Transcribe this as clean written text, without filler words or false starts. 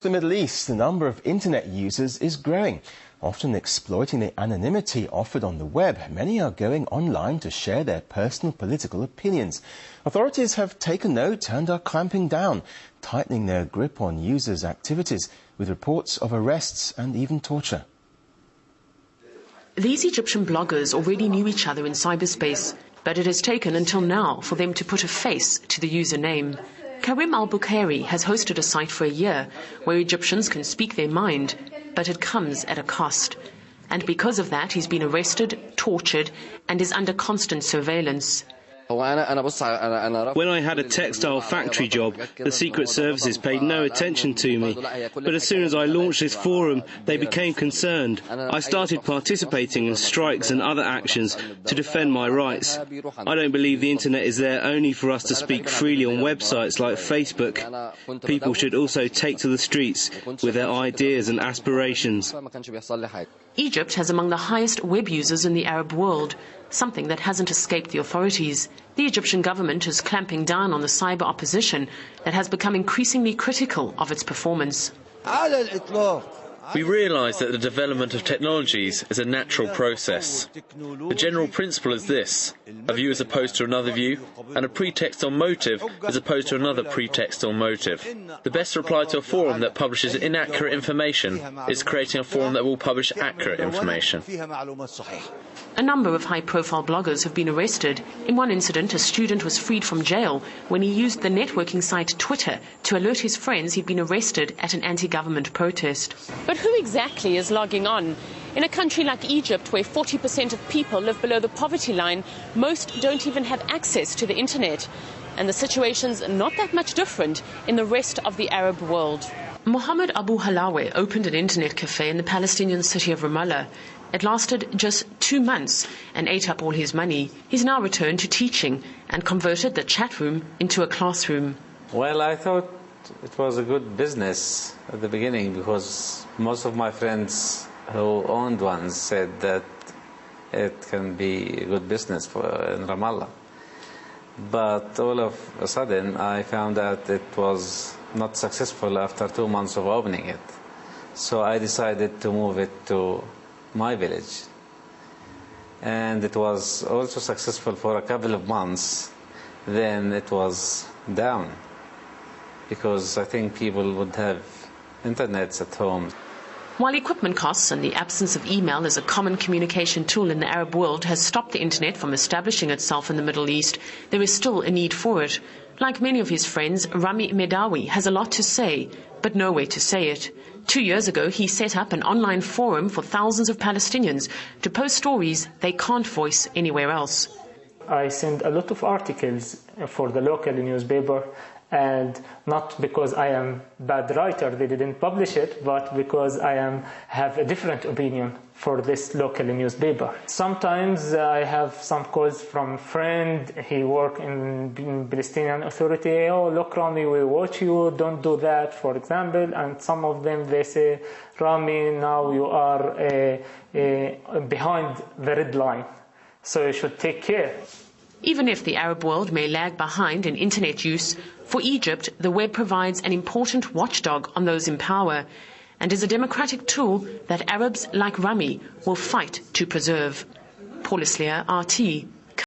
The Middle East, the number of internet users is growing. Often exploiting the anonymity offered on the web, many are going online to share their personal political opinions. Authorities have taken note and are clamping down, tightening their grip on users' activities, with reports of arrests and even torture. These Egyptian bloggers already knew each other in cyberspace, but it has taken until now for them to put a face to the username. Karim al-Bukhari has hosted a site for a year where Egyptians can speak their mind, but it comes at a cost. And because of that, he's been arrested, tortured, and is under constant surveillance. When I had a textile factory job, the Secret Services paid no attention to me. But as soon as I launched this forum, they became concerned. I started participating in strikes and other actions to defend my rights. I don't believe the internet is there only for us to speak freely on websites like Facebook. People should also take to the streets with their ideas and aspirations. Egypt has among the highest web users in the Arab world, something that hasn't escaped the authorities. The Egyptian government is clamping down on the cyber opposition that has become increasingly critical of its performance. We realise that the development of technologies is a natural process. The general principle is this: a view as opposed to another view, and a pretext or motive as opposed to another pretext or motive. The best reply to a forum that publishes inaccurate information is creating a forum that will publish accurate information. A number of high-profile bloggers have been arrested. In one incident, a student was freed from jail when he used the networking site Twitter to alert his friends he'd been arrested at an anti-government protest. But who exactly is logging on? In a country like Egypt, where 40% of people live below the poverty line, most don't even have access to the internet. And the situation's not that much different in the rest of the Arab world. Mohammed Abu Halawe opened an internet cafe in the Palestinian city of Ramallah. It lasted just 2 months and ate up all his money. He's now returned to teaching and converted the chat room into a classroom. Well, I thought it was a good business at the beginning because most of my friends who owned one said that it can be a good business in Ramallah. But all of a sudden I found out it was not successful after 2 months of opening it. So I decided to move it to my village. And it was also successful for a couple of months. Then it was down because I think people would have internets at home. While equipment costs and the absence of email as a common communication tool in the Arab world has stopped the internet from establishing itself in the Middle East, there is still a need for it. Like many of his friends, Rami Medawi has a lot to say, but no way to say it. 2 years ago, he set up an online forum for thousands of Palestinians to post stories they can't voice anywhere else. I send a lot of articles for the local newspaper, and not because I am a bad writer, they didn't publish it, but because I have a different opinion for this local newspaper. Sometimes I have some calls from a friend, he works in Palestinian Authority, oh look Rami, we watch you, don't do that, for example, and some of them they say, Rami, now you are behind the red line, so you should take care. Even if the Arab world may lag behind in internet use, for Egypt, the web provides an important watchdog on those in power and is a democratic tool that Arabs like Rami will fight to preserve. Paul Islier, RT.